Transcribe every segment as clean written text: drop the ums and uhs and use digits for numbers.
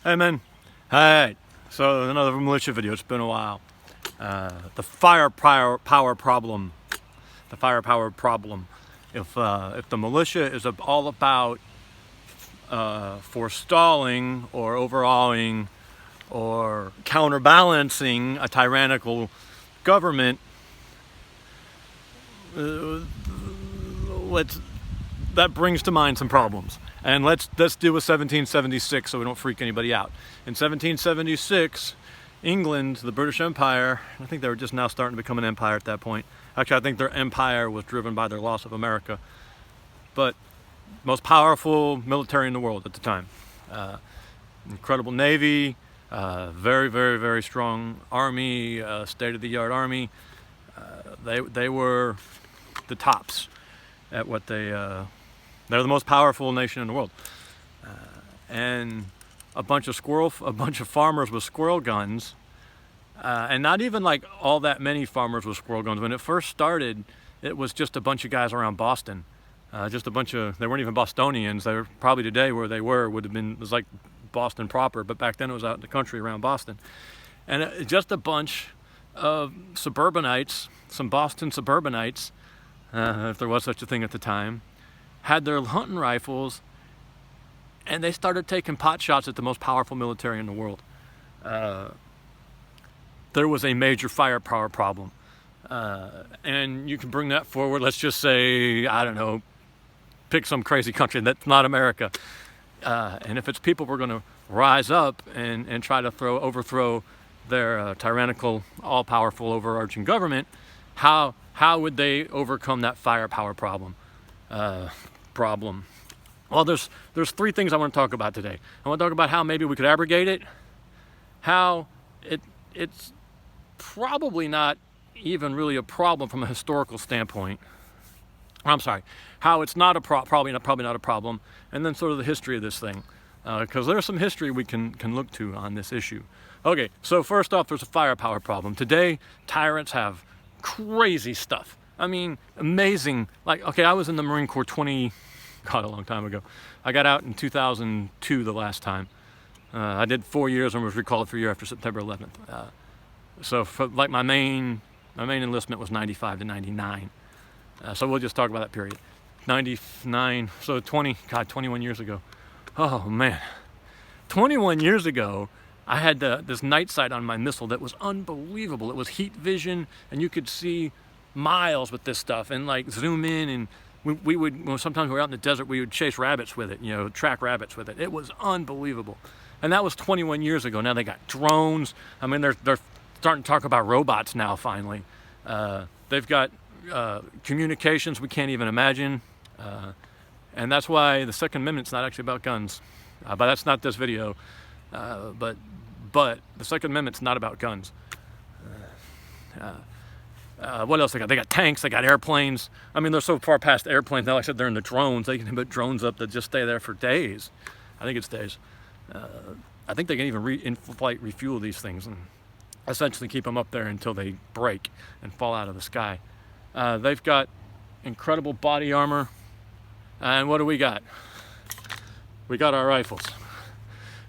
Hey man, alright, so another militia video, it's been a while. The firepower problem. The firepower problem. If the militia is all about forestalling or overawing or counterbalancing a tyrannical government, that brings to mind some problems. And let's deal with 1776 so we don't freak anybody out. In 1776, England, the British Empire, I think they were just now starting to become an empire at that point. Actually, I think their empire was driven by their loss of America. But most powerful military in the world at the time. Incredible navy, very, very, very strong army, state-of-the-art army. They were the tops at what they're the most powerful nation in the world. And a bunch of farmers with squirrel guns, and not even like all that many farmers with squirrel guns. When it first started, it was just a bunch of guys around Boston. Just a bunch of, they weren't even Bostonians. They were probably today where they would have been, it was like Boston proper, but back then it was out in the country around Boston. And just a bunch of suburbanites, some Boston suburbanites, if there was such a thing at the time, had their hunting rifles, and they started taking pot shots at the most powerful military in the world. There was a major firepower problem. And you can bring that forward, let's just say, I don't know, pick some crazy country that's not America. And if its people were going to rise up and try to overthrow their tyrannical, all-powerful, overarching government, how would they overcome that firepower problem? Well, there's three things I want to talk about today. I want to talk about how maybe we could abrogate it, how it's probably not even really a problem from a historical standpoint. I'm sorry, how it's not probably not a problem, and then sort of the history of this thing, because there's some history we can look to on this issue. Okay, so first off, there's a firepower problem. Today, tyrants have crazy stuff. I mean, amazing. Like, okay, I was in the Marine Corps a long time ago. I got out in 2002 the last time. I did 4 years and was recalled for a year after September 11th. So for, like my main enlistment was 95 to 99. So we'll just talk about that period. 99, so 21 years ago. Oh man, 21 years ago, I had this night sight on my missile that was unbelievable. It was heat vision, and you could see miles with this stuff, and like zoom in, and we would, well, sometimes we were out in the desert, we would chase rabbits with it, you know, track rabbits with it. It was unbelievable. And that was 21 years ago. Now they got drones. I mean, they're starting to talk about robots now, finally. They've got communications we can't even imagine. And that's why the Second Amendment's not actually about guns. But that's not this video. But the Second Amendment's not about guns. What else they got? They got tanks, they got airplanes. I mean, they're so far past airplanes now. Like I said, they're in the drones. They can put drones up that just stay there for days. I think it's days. I think they can even in-flight refuel these things and essentially keep them up there until they break and fall out of the sky. They've got incredible body armor. And what do we got? We got our rifles.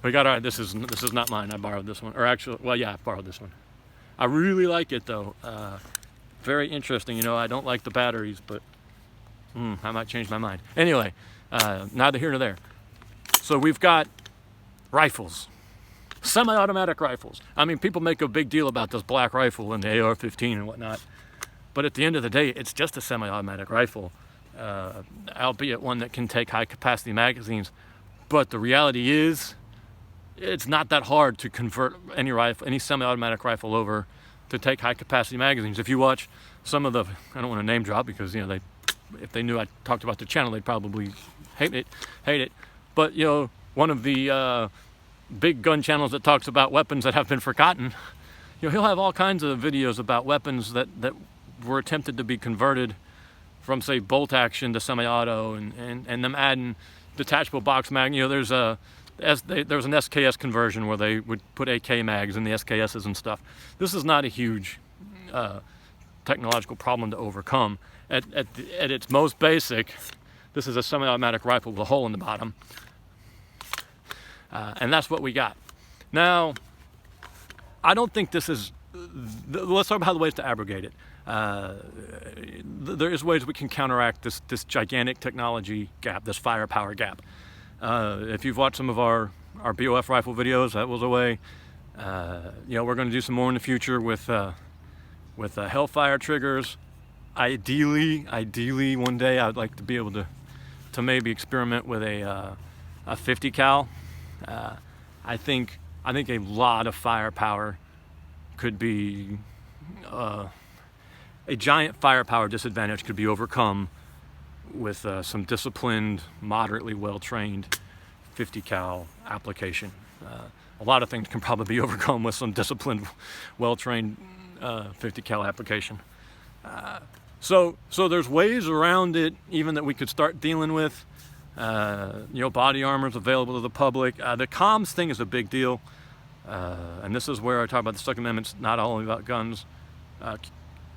We got our, this is not mine. I borrowed this one. Or actually, well, yeah, I borrowed this one. I really like it though. Very interesting. You know, I don't like the batteries, but I might change my mind. Anyway, neither here nor there. So we've got rifles, semi-automatic rifles. I mean, people make a big deal about this black rifle and the AR-15 and whatnot, but at the end of the day, it's just a semi-automatic rifle, albeit one that can take high-capacity magazines. But the reality is, it's not that hard to convert any semi-automatic rifle over to take high-capacity magazines. If you watch some of the, I don't want to name drop because, you know, if they knew I talked about the channel, they'd probably hate it. But, you know, one of the big gun channels that talks about weapons that have been forgotten, you know, he'll have all kinds of videos about weapons that were attempted to be converted from, say, bolt action to semi-auto, and them adding detachable box mag. You know, there's an SKS conversion where they would put AK mags in the SKSs and stuff. This is not a huge technological problem to overcome. At its most basic, this is a semi-automatic rifle with a hole in the bottom. And that's what we got. Now, I don't think this is, let's talk about the ways to abrogate it. There is ways we can counteract this gigantic technology gap, this firepower gap. If you've watched some of our BOF rifle videos, that was a way. We're going to do some more in the future with Hellfire triggers. Ideally, one day I'd like to be able to maybe experiment with a 50 cal. I think a lot of firepower could be a giant firepower disadvantage could be overcome with some disciplined, moderately well-trained 50 cal application. A lot of things can probably be overcome with some disciplined, well-trained 50 cal application. So there's ways around it, even that we could start dealing with. Body armor is available to the public. The comms thing is a big deal, and this is where I talk about the Second Amendment's not only about guns.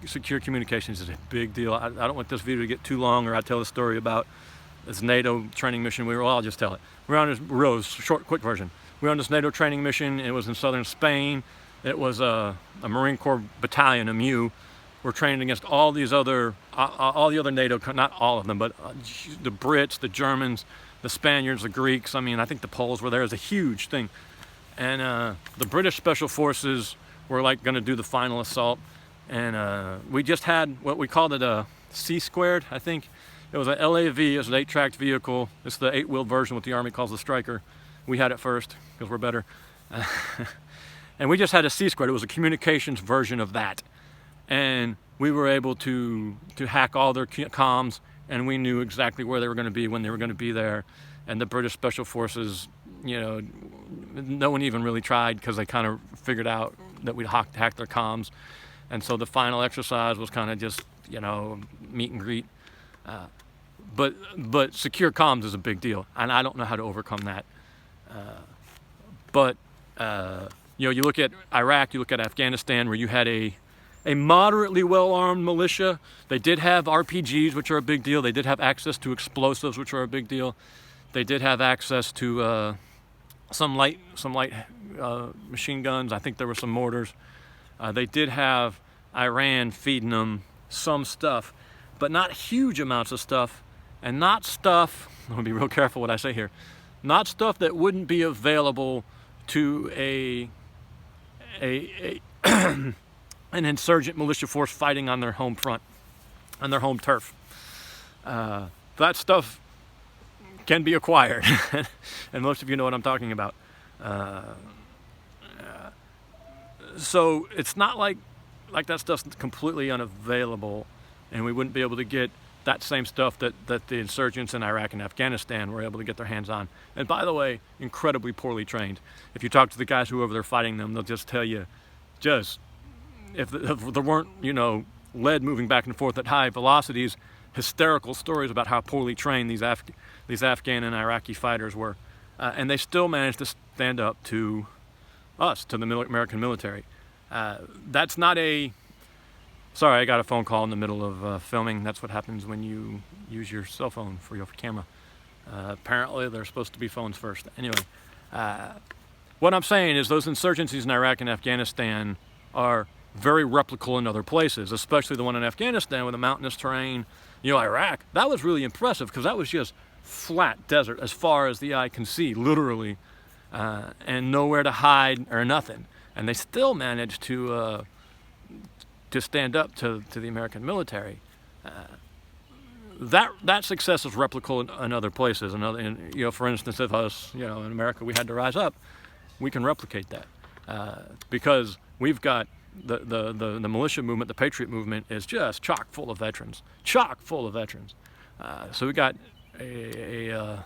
Secure communications is a big deal. I don't want this video to get too long, or I tell the story about this NATO training mission. I'll just tell it. We were on this real short, quick version. We were on this NATO training mission. It was in southern Spain. It was a Marine Corps battalion, a MU. We're training against all the other NATO, not all of them, but the Brits, the Germans, the Spaniards, the Greeks. I think the Poles were there. It was a huge thing. And the British Special Forces were going to do the final assault. And we just had what we called it a C-squared, I think. It was an LAV, it was an 8-tracked vehicle. It's the 8-wheel version, what the Army calls the Striker. We had it first, because we're better. And we just had a C-squared. It was a communications version of that. And we were able to hack all their comms, and we knew exactly where they were going to be, when they were going to be there. And the British Special Forces, no one even really tried, because they kind of figured out that we'd hacked their comms. And so the final exercise was kind of just, meet and greet. But secure comms is a big deal, and I don't know how to overcome that. You look at Iraq, you look at Afghanistan, where you had a moderately well-armed militia. They did have RPGs, which are a big deal. They did have access to explosives, which are a big deal. They did have access to some light machine guns. I think there were some mortars. They did have Iran feeding them some stuff, but not huge amounts of stuff, and not stuff, I'm going to be real careful what I say here, not stuff that wouldn't be available to an insurgent militia force fighting on their home front, on their home turf. That stuff can be acquired, and most of you know what I'm talking about. So it's not like that stuff's completely unavailable, and we wouldn't be able to get that same stuff that the insurgents in Iraq and Afghanistan were able to get their hands on. And by the way, incredibly poorly trained. If you talk to the guys who are over there fighting them, they'll just tell you, if there weren't, lead moving back and forth at high velocities, hysterical stories about how poorly trained these Afghan and Iraqi fighters were. And they still managed to stand up to us, to the American military. That's not sorry, I got a phone call in the middle of filming. That's what happens when you use your cell phone for your camera. Apparently they're supposed to be phones first. Anyway, what I'm saying is those insurgencies in Iraq and Afghanistan are very replicable in other places, especially the one in Afghanistan with the mountainous terrain. Iraq, that was really impressive, because that was just flat desert as far as the eye can see, literally, and nowhere to hide or nothing. And they still managed to stand up to the American military. That success is replicable in other places. For instance, if us, in America, we had to rise up, we can replicate that, because we've got the militia movement, the Patriot movement, is just chock full of veterans, So we got a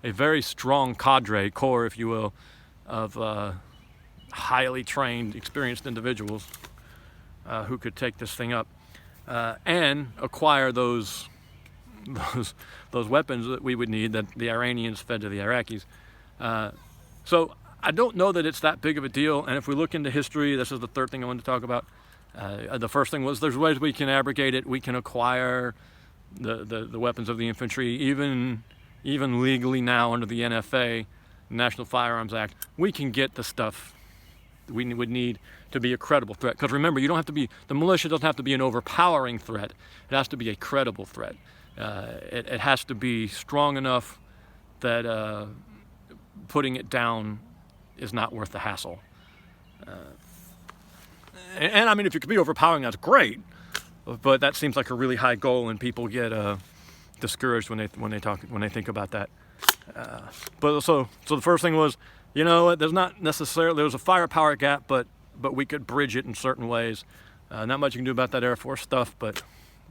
very strong core, if you will, of highly trained, experienced individuals who could take this thing up and acquire those weapons that we would need, that the Iranians fed to the Iraqis. So I don't know that it's that big of a deal. And if we look into history, this is the third thing I wanted to talk about. The first thing was there's ways we can abrogate it. We can acquire the weapons of the infantry, even legally now under the NFA. the National Firearms Act, we can get the stuff we would need to be a credible threat. Because remember, you don't have to be, the militia doesn't have to be an overpowering threat. It has to be a credible threat. It has to be strong enough that putting it down is not worth the hassle. And I mean, if you could be overpowering, that's great. But that seems like a really high goal, and people get discouraged when they think about that. But so the first thing was, you know, there's a firepower gap, but we could bridge it in certain ways. Not much you can do about that Air Force stuff, but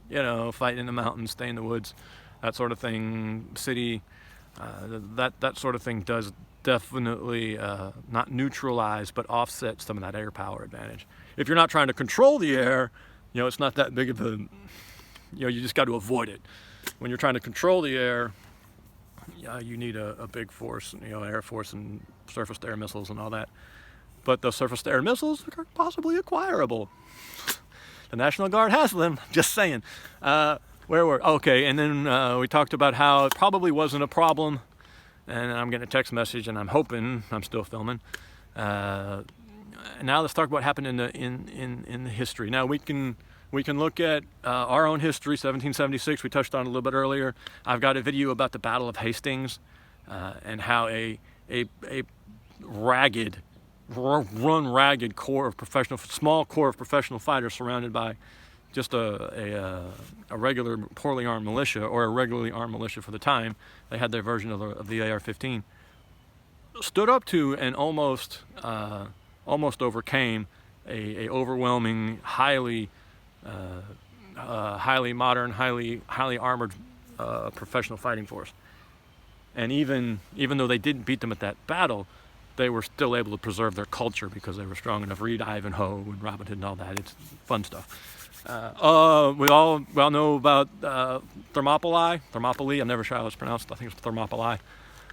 you know, fight in the mountains, stay in the woods, that sort of thing. City, that sort of thing does definitely not neutralize, but offset some of that air power advantage. If you're not trying to control the air, you know, it's not that big of a, you know, you just got to avoid it. When you're trying to control the air, you need a big force, you know, Air Force and surface-to-air missiles and all that. But the surface-to-air missiles are possibly acquirable. The National Guard has them, just saying. Okay, and then we talked about how it probably wasn't a problem, and I'm getting a text message, and I'm hoping I'm still filming. Now let's talk about what happened in the history. Now we can look at our own history, 1776. We touched on it a little bit earlier. I've got a video about the Battle of Hastings and how a ragged small corps of professional fighters surrounded by just a regular poorly armed militia, or a regularly armed militia for the time. They had their version of the AR-15. Stood up to and almost overcame a overwhelming, highly modern, highly armored professional fighting force. And even though they didn't beat them at that battle, they were still able to preserve their culture because they were strong enough. Read Ivanhoe and Robin Hood and all that. It's fun stuff. We all know about Thermopylae. I'm never sure how it's pronounced. I think it's Thermopylae.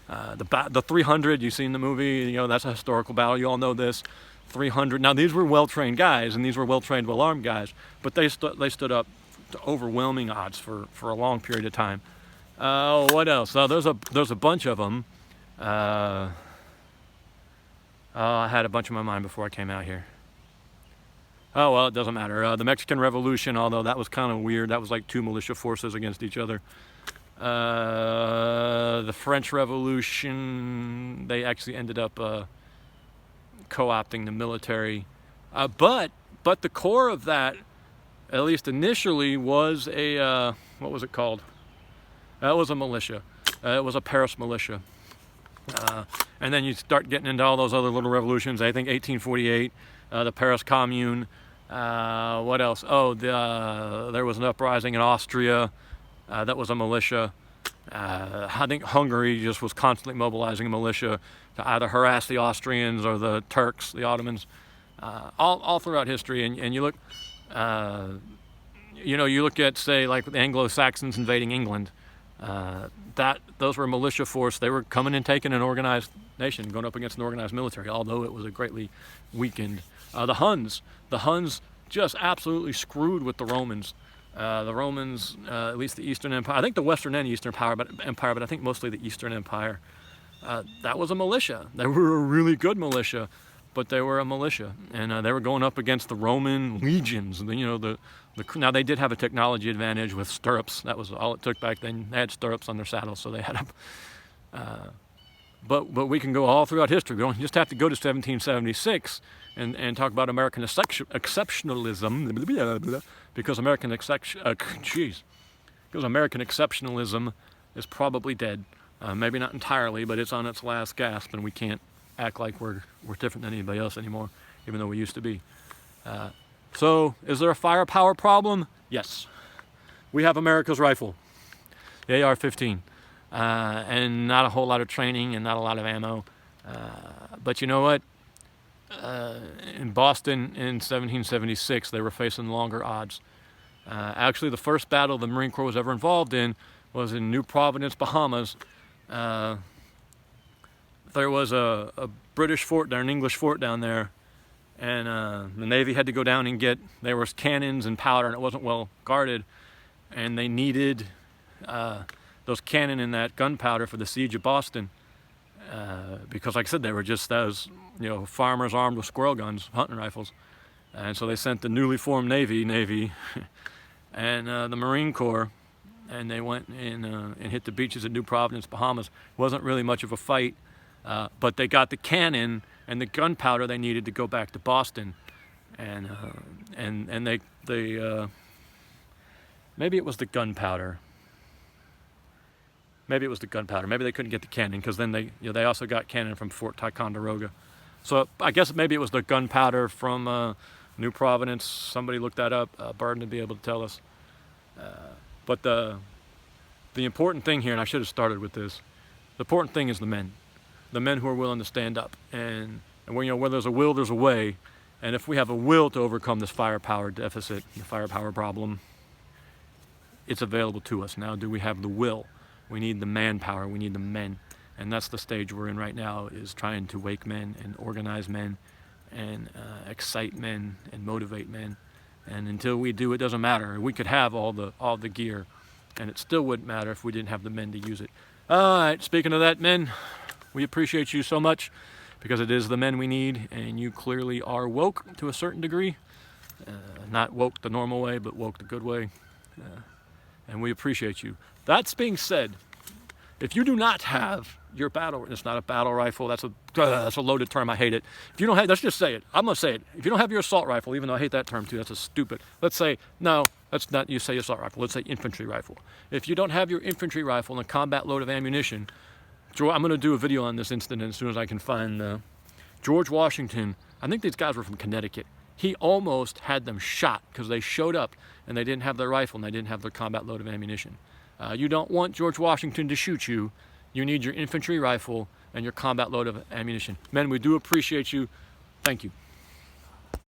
The 300, you've seen the movie, you know, that's a historical battle. You all know this. 300. Now, these were well-trained guys, and these were well-trained, well-armed guys, but they stood up to overwhelming odds for a long period of time. What else? There's a bunch of them. I had a bunch in my mind before I came out here. Oh, well, it doesn't matter. The Mexican Revolution, although that was kind of weird. That was like two militia forces against each other. The French Revolution, they actually ended up co-opting the military. But the core of that, at least initially, was what was it called? That was a militia. It was a Paris militia. And then you start getting into all those other little revolutions. I think 1848, the Paris Commune. What else? Oh, there was an uprising in Austria. That was a militia. I think Hungary just was constantly mobilizing a militia to either harass the Austrians or the Turks, the Ottomans, all throughout history. And you look, you look at, say, like the Anglo-Saxons invading England. Those were a militia force. They were coming and taking an organized nation, going up against an organized military, although it was a greatly weakened. The Huns just absolutely screwed with the Romans. The Romans, at least the Eastern Empire, I think the Western and Eastern Empire, but I think mostly the Eastern Empire. That was a militia. They were a really good militia, but they were a militia, and they were going up against the Roman legions. Now they did have a technology advantage with stirrups. That was all it took back then. They had stirrups on their saddles, so they had them. But we can go all throughout history. We don't just have to go to 1776 and talk about American exceptionalism, because American exceptionalism is probably dead. Maybe not entirely, but it's on its last gasp, and we can't act like we're different than anybody else anymore, even though we used to be. So, is there a firepower problem? Yes. We have America's rifle, the AR-15, and not a whole lot of training and not a lot of ammo. But you know what? In Boston in 1776, they were facing longer odds. Actually, the first battle the Marine Corps was ever involved in was in New Providence, Bahamas. There was a British fort there, an English fort down there, and the Navy had to go down and there was cannons and powder, and it wasn't well guarded, and they needed those cannon and that gunpowder for the siege of Boston. because like I said, they were just as, farmers armed with squirrel guns, hunting rifles. And so they sent the newly formed Navy, and the Marine Corps, and they went and hit the beaches at New Providence, Bahamas. It wasn't really much of a fight, but they got the cannon and the gunpowder they needed to go back to Boston, and they maybe it was the gunpowder. Maybe it was the gunpowder. Maybe they couldn't get the cannon because then they also got cannon from Fort Ticonderoga. So I guess maybe it was the gunpowder from New Providence. Somebody looked that up. Burden to be able to tell us. But the important thing here, and I should have started with this, the important thing is the men who are willing to stand up. And when, where there's a will, there's a way. And if we have a will to overcome this firepower deficit, the firepower problem, it's available to us. Now, do we have the will? We need the manpower. We need the men. And that's the stage we're in right now, is trying to wake men and organize men and excite men and motivate men. And until we do, it doesn't matter. We could have all the gear, and it still wouldn't matter if we didn't have the men to use it. All right, speaking of that, men, we appreciate you so much, because it is the men we need, and you clearly are woke to a certain degree. Not woke the normal way, but woke the good way. And we appreciate you. That's being said, if you do not have your battle, it's not a battle rifle, that's a loaded term, I hate it. If you don't have, let's just say it, I'm gonna say it. If you don't have your assault rifle, even though I hate that term too, that's a stupid, let's say, no, let's not use say assault rifle, let's say infantry rifle. If you don't have your infantry rifle and a combat load of ammunition, I'm gonna do a video on this incident as soon as I can find George Washington. I think these guys were from Connecticut. He almost had them shot because they showed up and they didn't have their rifle and they didn't have their combat load of ammunition. You don't want George Washington to shoot you. You need your infantry rifle and your combat load of ammunition. Men, we do appreciate you. Thank you.